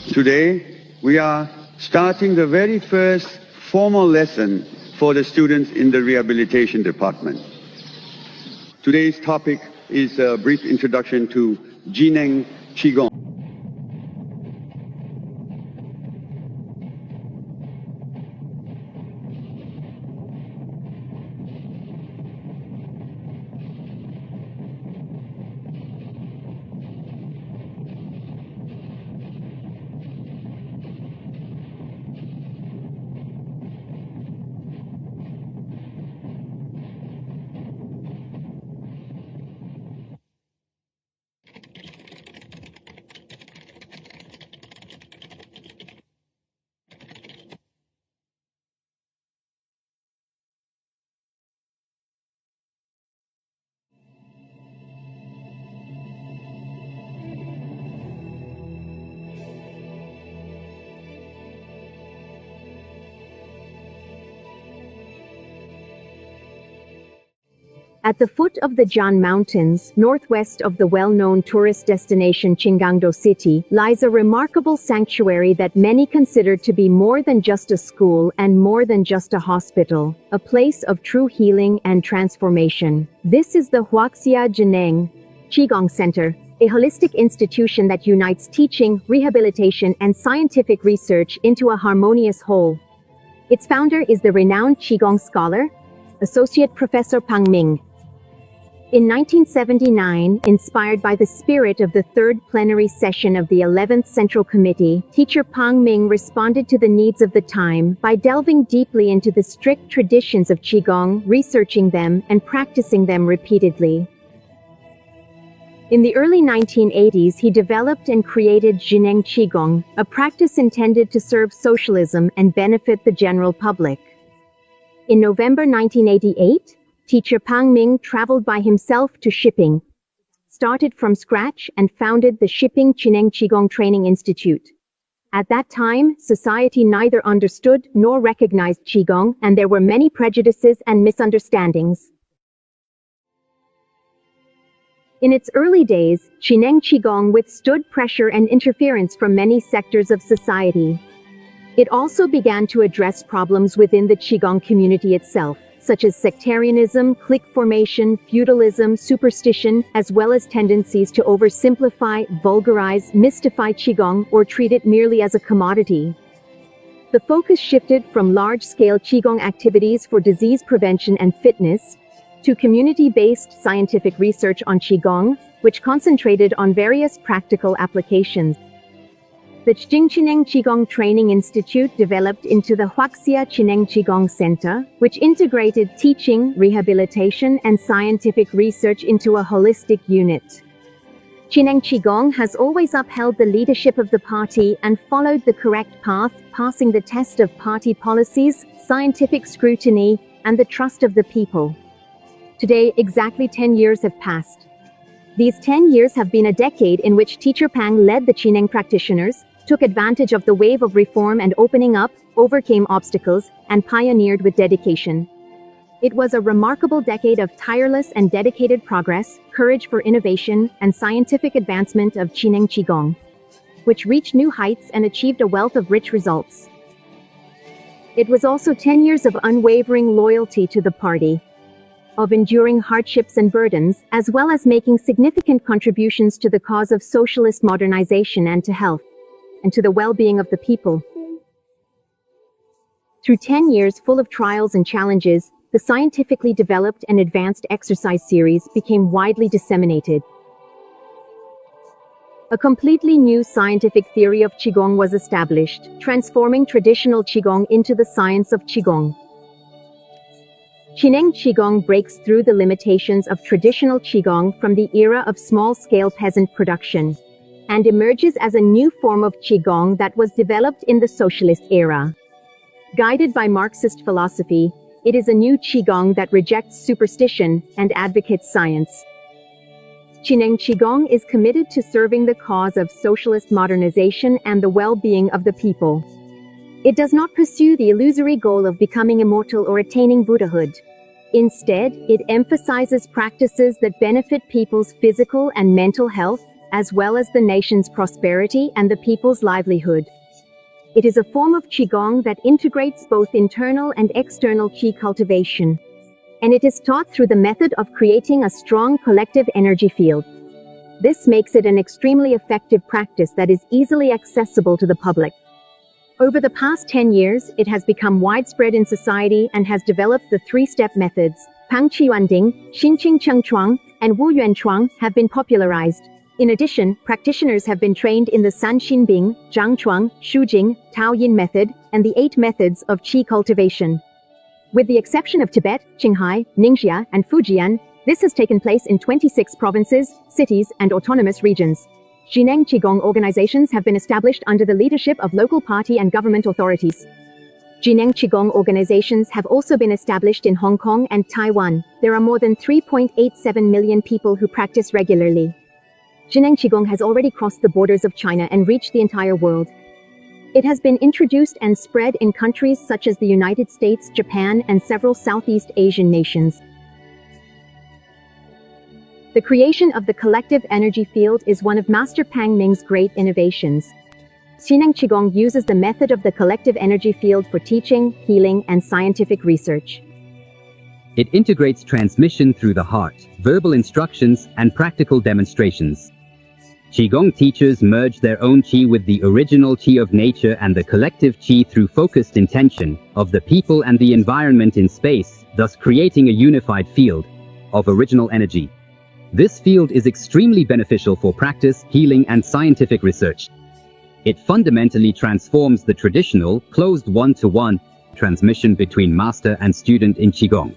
Today, we are starting the very first formal lesson for the students in the rehabilitation department. Today's topic is a brief introduction to Zhineng Qigong. At the foot of the Jian Mountains, northwest of the well-known tourist destination Qinggangdou City, lies a remarkable sanctuary that many consider to be more than just a school and more than just a hospital, a place of true healing and transformation. This is the HuaXia Zhineng Qigong Centre, a holistic institution that unites teaching, rehabilitation, and scientific research into a harmonious whole. Its founder is the renowned Qigong scholar, Associate Professor Pang Ming. In 1979, inspired by the spirit of the third plenary session of the 11th Central Committee, teacher Pang Ming responded to the needs of the time by delving deeply into the strict traditions of Qigong, researching them, and practicing them repeatedly. In the early 1980s, he developed and created Zhineng Qigong, a practice intended to serve socialism and benefit the general public. In November 1988, teacher Pang Ming traveled by himself to Shiping, started from scratch, and founded the Shiping Zhineng Qigong Training Institute. At that time, society neither understood nor recognized Qigong, and there were many prejudices and misunderstandings. In its early days, Zhineng Qigong withstood pressure and interference from many sectors of society. It also began to address problems within the Qigong community itself, such as sectarianism, clique formation, feudalism, superstition, as well as tendencies to oversimplify, vulgarize, mystify Qigong, or treat it merely as a commodity. The focus shifted from large-scale Qigong activities for disease prevention and fitness to community-based scientific research on Qigong, which concentrated on various practical applications. The Zhineng Qigong Training Institute developed into the HuaXia Zhineng Centre, which integrated teaching, rehabilitation, and scientific research into a holistic unit. Zhineng Qigong has always upheld the leadership of the party and followed the correct path, passing the test of party policies, scientific scrutiny, and the trust of the people. Today, exactly 10 years have passed. These 10 years have been a decade in which teacher Pang led the Zhineng practitioners, took advantage of the wave of reform and opening up, overcame obstacles, and pioneered with dedication. It was a remarkable decade of tireless and dedicated progress, courage for innovation, and scientific advancement of Zhineng Qigong, which reached new heights and achieved a wealth of rich results. It was also 10 years of unwavering loyalty to the party, of enduring hardships and burdens, as well as making significant contributions to the cause of socialist modernization and to health, and to the well-being of the people. Through 10 years full of trials and challenges, the scientifically developed and advanced exercise series became widely disseminated. A completely new scientific theory of Qigong was established, transforming traditional Qigong into the science of Qigong. Zhineng Qigong breaks through the limitations of traditional Qigong from the era of small-scale peasant production, and emerges as a new form of Qigong that was developed in the socialist era. Guided by Marxist philosophy, it is a new Qigong that rejects superstition and advocates science. Zhineng Qigong is committed to serving the cause of socialist modernization and the well-being of the people. It does not pursue the illusory goal of becoming immortal or attaining Buddhahood. Instead, it emphasizes practices that benefit people's physical and mental health, as well as the nation's prosperity and the people's livelihood. It is a form of Qigong that integrates both internal and external Qi cultivation. And it is taught through the method of creating a strong collective energy field. This makes it an extremely effective practice that is easily accessible to the public. Over the past 10 years, it has become widespread in society and has developed the three-step methods. Pang Qiyuanding, Xinqing Chengchuang, and Wu Yuanchuang have been popularized. In addition, practitioners have been trained in the San Xinbing, Zhangchuang, Shujing, Taoyin method, and the 8 methods of Qi cultivation. With the exception of Tibet, Qinghai, Ningxia, and Fujian, this has taken place in 26 provinces, cities, and autonomous regions. Zhineng Qigong organizations have been established under the leadership of local party and government authorities. Zhineng Qigong organizations have also been established in Hong Kong and Taiwan. There are more than 3.87 million people who practice regularly. Zhineng Qigong has already crossed the borders of China and reached the entire world. It has been introduced and spread in countries such as the United States, Japan, and several Southeast Asian nations. The creation of the collective energy field is one of Master Pang Ming's great innovations. Zhineng Qigong uses the method of the collective energy field for teaching, healing, and scientific research. It integrates transmission through the heart, verbal instructions, and practical demonstrations. Qigong teachers merge their own Qi with the original Qi of nature and the collective Qi through focused intention of the people and the environment in space, thus creating a unified field of original energy. This field is extremely beneficial for practice, healing, and scientific research. It fundamentally transforms the traditional, closed one-to-one transmission between master and student in Qigong,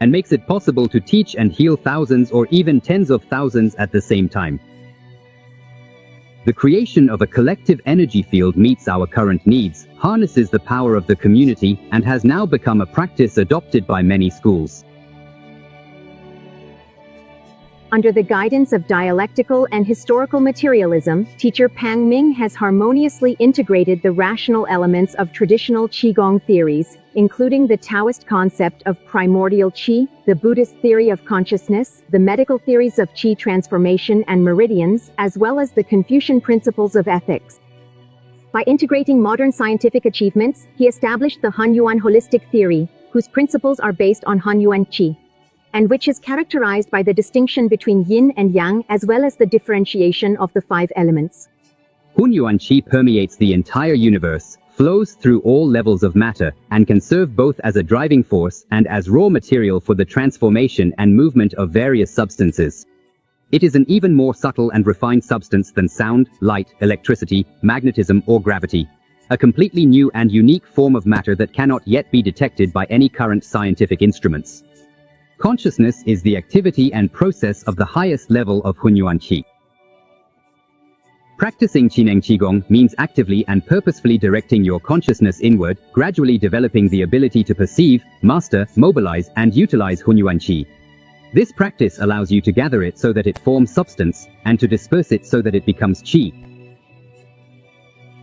and makes it possible to teach and heal thousands or even tens of thousands at the same time. The creation of a collective energy field meets our current needs, harnesses the power of the community, and has now become a practice adopted by many schools. Under the guidance of dialectical and historical materialism, teacher Pang Ming has harmoniously integrated the rational elements of traditional Qigong theories, including the Taoist concept of primordial Qi, the Buddhist theory of consciousness, the medical theories of Qi transformation and meridians, as well as the Confucian principles of ethics. By integrating modern scientific achievements, he established the Hunyuan holistic theory, whose principles are based on Hunyuan Qi, and which is characterized by the distinction between yin and yang as well as the differentiation of the 5 elements. Hunyuan Qi permeates the entire universe, flows through all levels of matter, and can serve both as a driving force and as raw material for the transformation and movement of various substances. It is an even more subtle and refined substance than sound, light, electricity, magnetism, or gravity. A completely new and unique form of matter that cannot yet be detected by any current scientific instruments. Consciousness is the activity and process of the highest level of Hunyuan Qi. Practicing Zhineng Qigong means actively and purposefully directing your consciousness inward, gradually developing the ability to perceive, master, mobilize, and utilize Hunyuan Qi. This practice allows you to gather it so that it forms substance, and to disperse it so that it becomes Qi.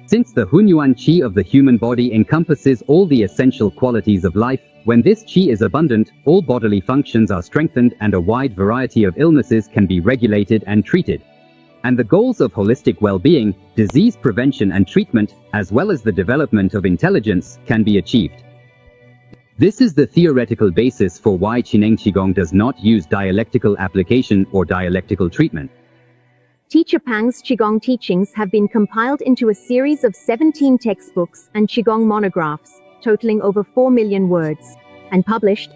Since the Hunyuan Qi of the human body encompasses all the essential qualities of life, when this Qi is abundant, all bodily functions are strengthened and a wide variety of illnesses can be regulated and treated. And the goals of holistic well-being, disease prevention and treatment, as well as the development of intelligence, can be achieved. This is the theoretical basis for why Zhineng Qigong does not use dialectical application or dialectical treatment. Teacher Pang's Qigong teachings have been compiled into a series of 17 textbooks and Qigong monographs, totaling over 4 million words, and published.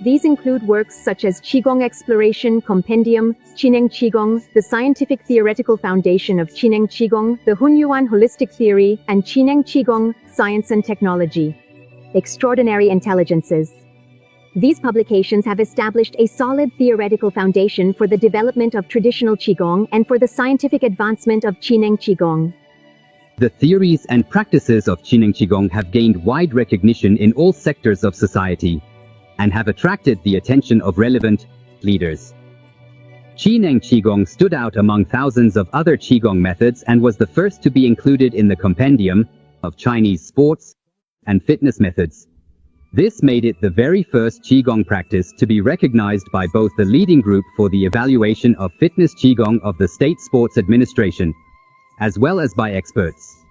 These include works such as Qigong Exploration Compendium, Zhineng Qigong, the Scientific Theoretical Foundation of Zhineng Qigong, the Hunyuan Holistic Theory, and Zhineng Qigong, Science and Technology. Extraordinary Intelligences. These publications have established a solid theoretical foundation for the development of traditional Qigong and for the scientific advancement of Zhineng Qigong. The theories and practices of Zhineng Qigong have gained wide recognition in all sectors of society, and have attracted the attention of relevant leaders. Zhineng Qigong stood out among thousands of other Qigong methods and was the first to be included in the compendium of Chinese sports and fitness methods. This made it the very first Qigong practice to be recognized by both the leading group for the evaluation of fitness Qigong of the State Sports Administration, as well as by experts.